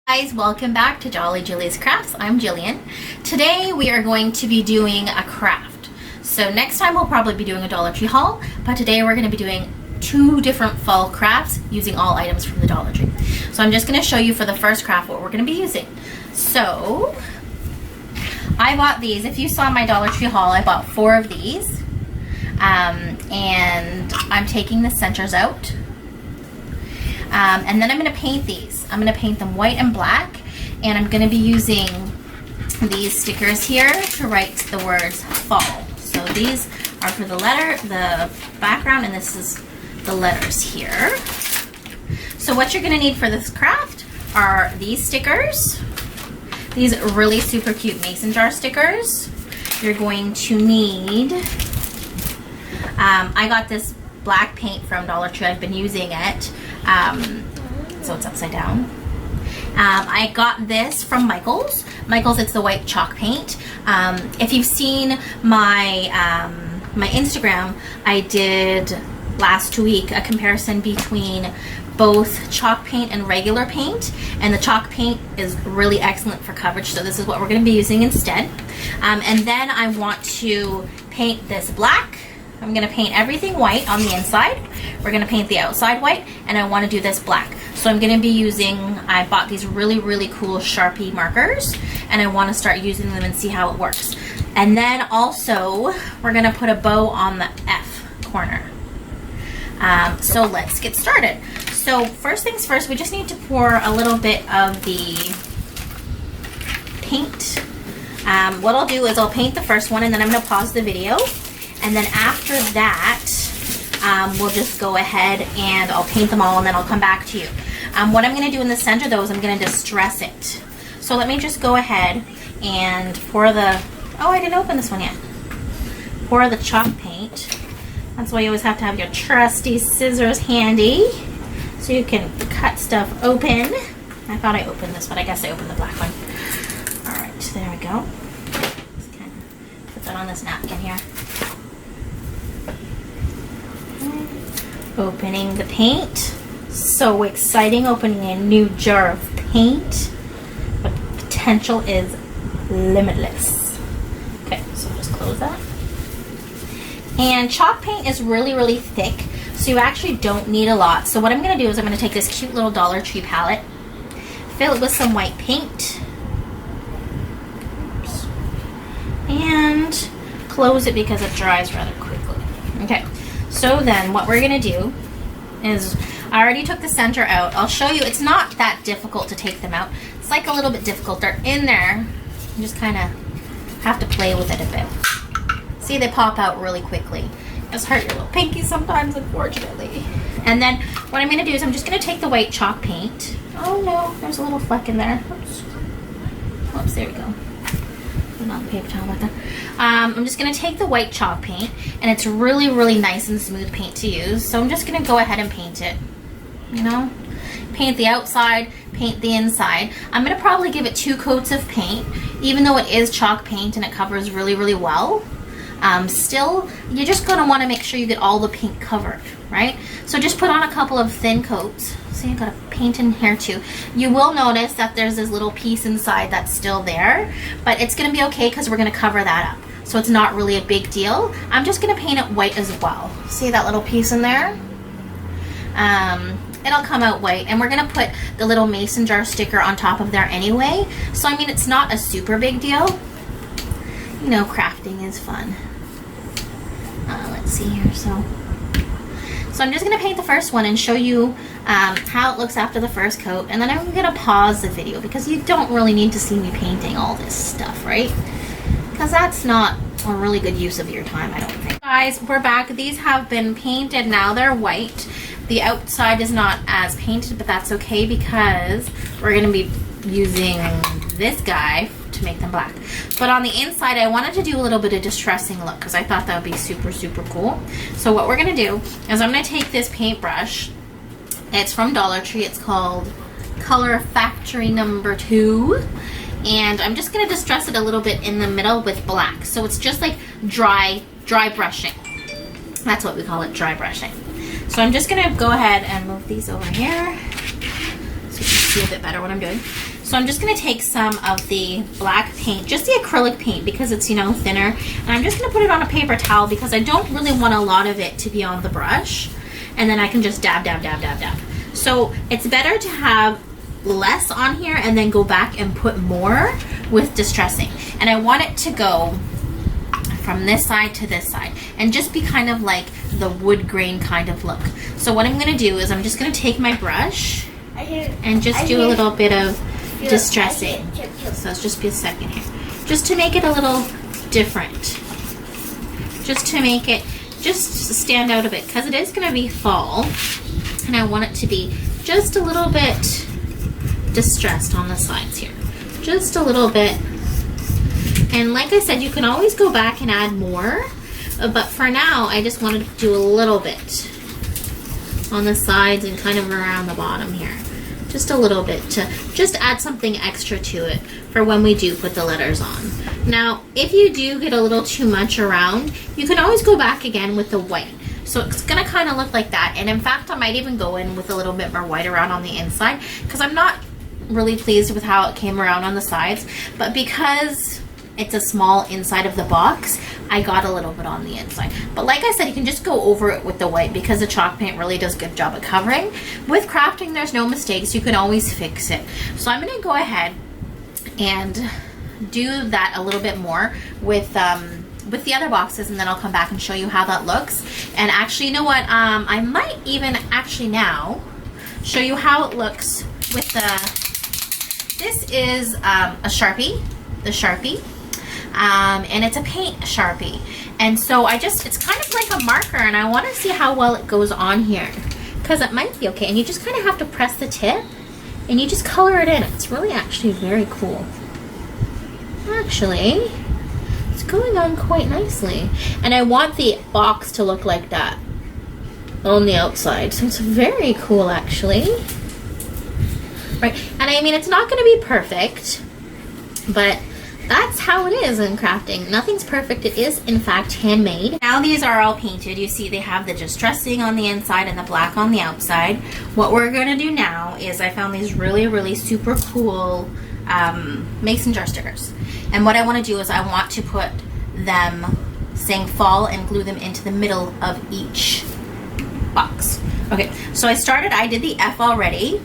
Guys, welcome back to Jolly Julie's Crafts. I'm Jillian. Today we are going to be doing a craft. So next time we'll probably be doing a Dollar Tree haul, but today we're going to be doing two different fall crafts using all items from the Dollar Tree. So I'm just going to show you for the first craft what we're going to be using. So I bought these. If you saw my Dollar Tree haul, I bought 4 of these. And I'm taking the centers out. And then I'm going to paint these. I'm going to paint them white and black, and I'm going to be using these stickers here to write the words fall. So these are for the background, and this is the letters here. So what you're going to need for this craft are these stickers, these really super cute mason jar stickers. You're going to need, I got this black paint from Dollar Tree. I've been using it. So it's upside down. I got this from Michaels. Michaels, it's the white chalk paint. If you've seen my my Instagram, I did last week a comparison between both chalk paint and regular paint, and the chalk paint is really excellent for coverage, so this is what we're going to be using instead. And then I want to paint this black. I'm going to paint everything white on the inside. We're going to paint the outside white, and I want to do this black. So I'm going to be using, I bought these really cool Sharpie markers, and I want to start using them and see how it works. And then also, we're going to put a bow on the F corner. So let's get started. So first things first, we just need to pour a little bit of the paint. What I'll do is I'll paint the first one, and then I'm going to pause the video. And then after that, we'll just go ahead and I'll paint them all, and then I'll come back to you. What I'm going to do in the center, though, is I'm going to distress it. So let me just go ahead and pour the, oh, I didn't open this one yet. Pour the chalk paint. That's why you always have to have your trusty scissors handy so you can cut stuff open. I thought I opened this, but I guess I opened the black one. All right, there we go. Just kind of put that on this napkin here. Opening the paint. So exciting, opening a new jar of paint. The potential is limitless. Okay, so just close that. And chalk paint is really thick, so you actually don't need a lot. So what I'm going to do is I'm going to take this cute little Dollar Tree palette, fill it with some white paint, and close it because it dries rather quickly. Okay. So then what we're going to do is, I already took the center out. I'll show you, it's not that difficult to take them out. It's like a little bit difficult. They're in there. You just kind of have to play with it a bit. See, they pop out really quickly. Just hurt your little pinky sometimes, unfortunately. And then what I'm going to do is I'm just going to take the white chalk paint. Oh no, there's a little fleck in there. Oops. Oops, there we go. Not the paper towel like that. I'm just going to take the white chalk paint, and it's really nice and smooth paint to use. So I'm just going to go ahead and paint it. You know, paint the outside, paint the inside. I'm going to probably give it 2 coats of paint, even though it is chalk paint and it covers really well. Still, you're just going to want to make sure you get all the paint covered, right? So just put on a couple of thin coats. See, I got a paint in here too. You will notice that there's this little piece inside that's still there, but it's going to be okay because we're going to cover that up. So it's not really a big deal. I'm just going to paint it white as well. See that little piece in there? It'll come out white, and we're going to put the little mason jar sticker on top of there anyway. So I mean, it's not a super big deal. You know, crafting is fun. Let's see here. So I'm just going to paint the first one and show you how it looks after the first coat, and then I'm going to pause the video because you don't really need to see me painting all this stuff, right? Because that's not a really good use of your time, I don't think. Guys, we're back. These have been painted. Now they're white. The outside is not as painted, but that's okay because we're going to be using this guy to make them black. But on the inside, I wanted to do a little bit of distressing look because I thought that would be super cool. So what we're going to do is I'm going to take this paintbrush. It's from Dollar Tree. It's called Color Factory number 2. And I'm just going to distress it a little bit in the middle with black. So it's just like dry brushing. That's what we call it, dry brushing. So I'm just going to go ahead and move these over here so you can see a bit better what I'm doing. So I'm just going to take some of the black paint, just the acrylic paint, because it's, you know, thinner. And I'm just going to put it on a paper towel because I don't really want a lot of it to be on the brush. And then I can just dab, dab, dab, dab, dab. So it's better to have less on here and then go back and put more with distressing. And I want it to go from this side to this side and just be kind of like the wood grain kind of look. So what I'm going to do is I'm just going to take my brush and just do a little bit of distressing. So let's just be a second here. Just to make it a little different. Just to make it just stand out a bit, because it is going to be fall and I want it to be just a little bit distressed on the sides here. Just a little bit. And like I said, you can always go back and add more, but for now I just wanted to do a little bit on the sides and kind of around the bottom here. Just a little bit to just add something extra to it for when we do put the letters on. Now, if you do get a little too much around, you can always go back again with the white. So it's gonna kind of look like that. And in fact, I might even go in with a little bit more white around on the inside, because I'm not really pleased with how it came around on the sides, but because it's a small inside of the box, I got a little bit on the inside. But like I said, you can just go over it with the white because the chalk paint really does a good job at covering. With crafting, there's no mistakes. You can always fix it. So I'm going to go ahead and do that a little bit more with the other boxes, and then I'll come back and show you how that looks. And actually, you know what? I might even actually now show you how it looks with the... This is a Sharpie, the Sharpie. And it's a paint Sharpie, and so it's kind of like a marker, and I want to see how well it goes on here, because it might be okay. And you just kind of have to press the tip and you just color it in. It's really actually very cool. Actually, it's going on quite nicely, and I want the box to look like that on the outside, so it's very cool actually. Right, and I mean, it's not going to be perfect, but that's how it is in crafting. Nothing's perfect. It is, in fact, handmade. Now these are all painted. You see they have the distressing on the inside and the black on the outside. What we're going to do now is I found these really, really super cool mason jar stickers. And what I want to do is I want to put them saying fall and glue them into the middle of each box. Okay, so I did the F already.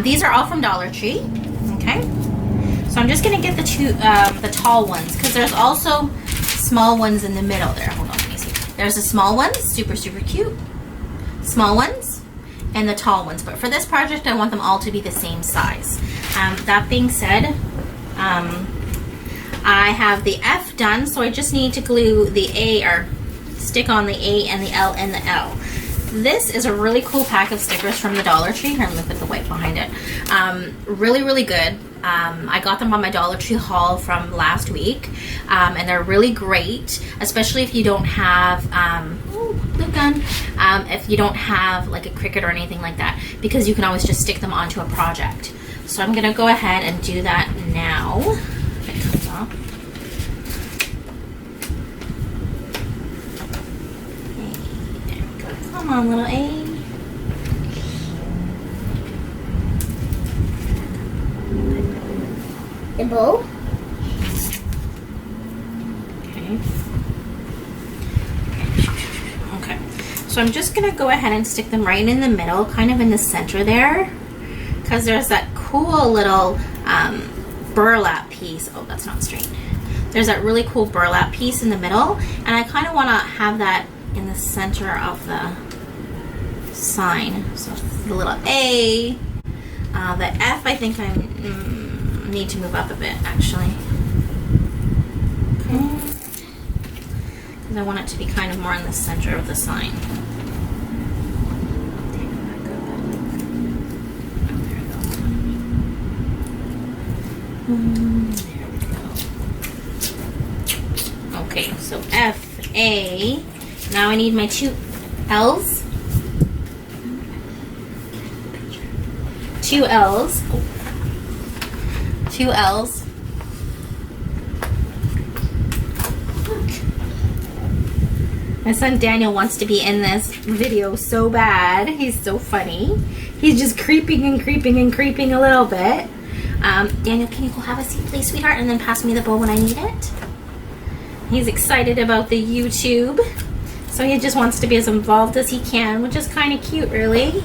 These are all from Dollar Tree. Okay. So I'm just going to get the tall ones, because there's also small ones in the middle there. Hold on, let me see. There's the small ones, super, super cute. Small ones and the tall ones. But for this project, I want them all to be the same size. That being said, I have the F done, so I just need to glue the A, or stick on the A and the L and the L. This is a really cool pack of stickers from the Dollar Tree. Here, let me put the white behind it. Really, really good. I got them on my Dollar Tree haul from last week, and they're really great, especially if you don't have, glue gun, if you don't have like a Cricut or anything like that, because you can always just stick them onto a project. So I'm gonna go ahead and do that now. If it comes off. There we go. Come on, little A. The bow? Okay. So I'm just going to go ahead and stick them right in the middle, kind of in the center there, because there's that cool little burlap piece. Oh, that's not straight. There's that really cool burlap piece in the middle, and I kind of want to have that in the center of the sign. So the little A, the F, I think I need to move up a bit, actually. Okay. Because I want it to be kind of more in the center of the sign. There we go. Okay, so F, A. Now I need my two L's. Two L's. Two L's. My son Daniel wants to be in this video so bad. He's so funny. He's just creeping and creeping and creeping a little bit. Daniel, can you go have a seat, please, sweetheart, and then pass me the bow when I need it? He's excited about the YouTube, so he just wants to be as involved as he can, which is kind of cute, really.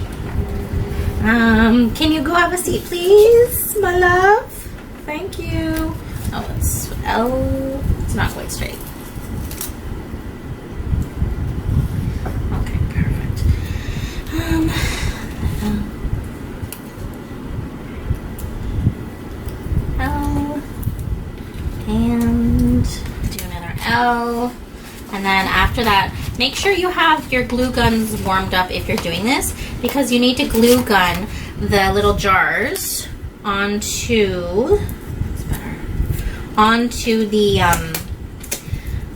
Can you go have a seat, please, my love? Thank you. Oh, it's L. It's not quite straight. Okay, perfect. L and do another L, and then after that, make sure you have your glue guns warmed up if you're doing this, because you need to glue gun the little jars onto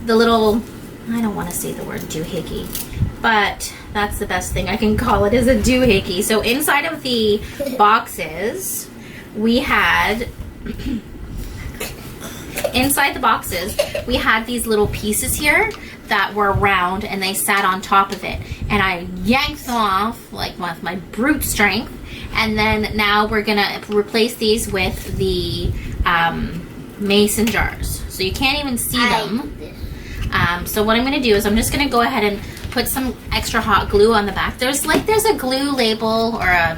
the little, I don't want to say the word doohickey, but that's the best thing I can call it, is a doohickey. So inside of the boxes, we had inside the boxes we had these little pieces here that were round, and they sat on top of it, and I yanked them off like with my brute strength. And then now we're gonna replace these with the mason jars, so you can't even see them. So what I'm gonna do is I'm just gonna go ahead and put some extra hot glue on the back. There's a glue label or a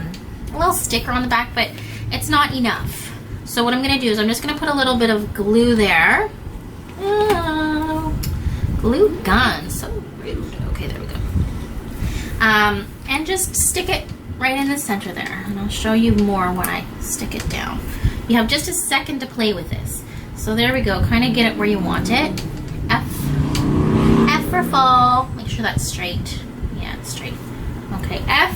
little sticker on the back, but it's not enough. So what I'm gonna do is I'm just gonna put a little bit of glue there. Oh, glue gun, so rude. Okay, there we go. And just stick it right in the center there, and I'll show you more when I stick it down. You have just a second to play with this. So there we go, kind of get it where you want it. F for fall. Make sure that's straight. Yeah, it's straight. Okay, F.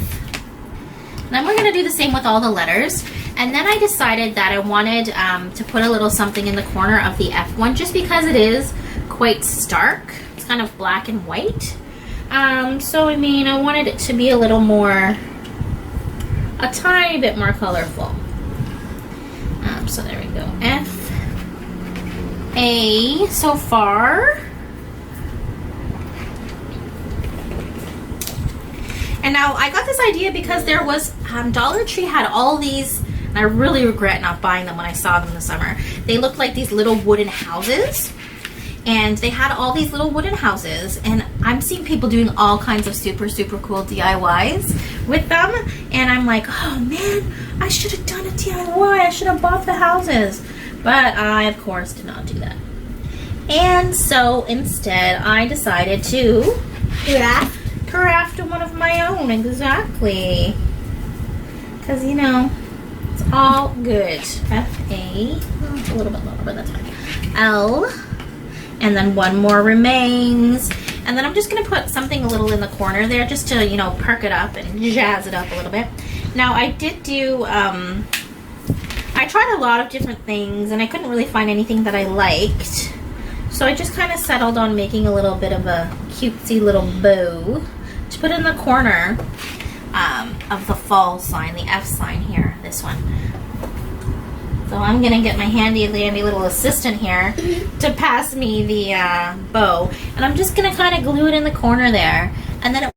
And then we're gonna do the same with all the letters. And then I decided that I wanted to put a little something in the corner of the F one, just because it is quite stark. It's kind of black and white. So I mean, I wanted it to be a little more, a tiny bit more colorful. So there we go. F, A so far. And now I got this idea because there was, Dollar Tree had all these, and I really regret not buying them when I saw them this summer. They looked like these little wooden houses. And they had all these little wooden houses, and I'm seeing people doing all kinds of super cool DIYs with them, and I'm like, oh man, I should have done a DIY. I should have bought the houses, but I of course did not do that. And so instead I decided to craft one of my own. Exactly, because you know, it's all good. F-A, it's a little bit lower, but that's fine. L, and then one more remains. And then I'm just gonna put something a little in the corner there, just to, you know, perk it up and jazz it up a little bit. Now I did do, I tried a lot of different things, and I couldn't really find anything that I liked. So I just kind of settled on making a little bit of a cutesy little bow to put in the corner of the fall sign, the F sign here, this one. So I'm gonna get my handy dandy little assistant here to pass me the bow, and I'm just gonna kind of glue it in the corner there, and then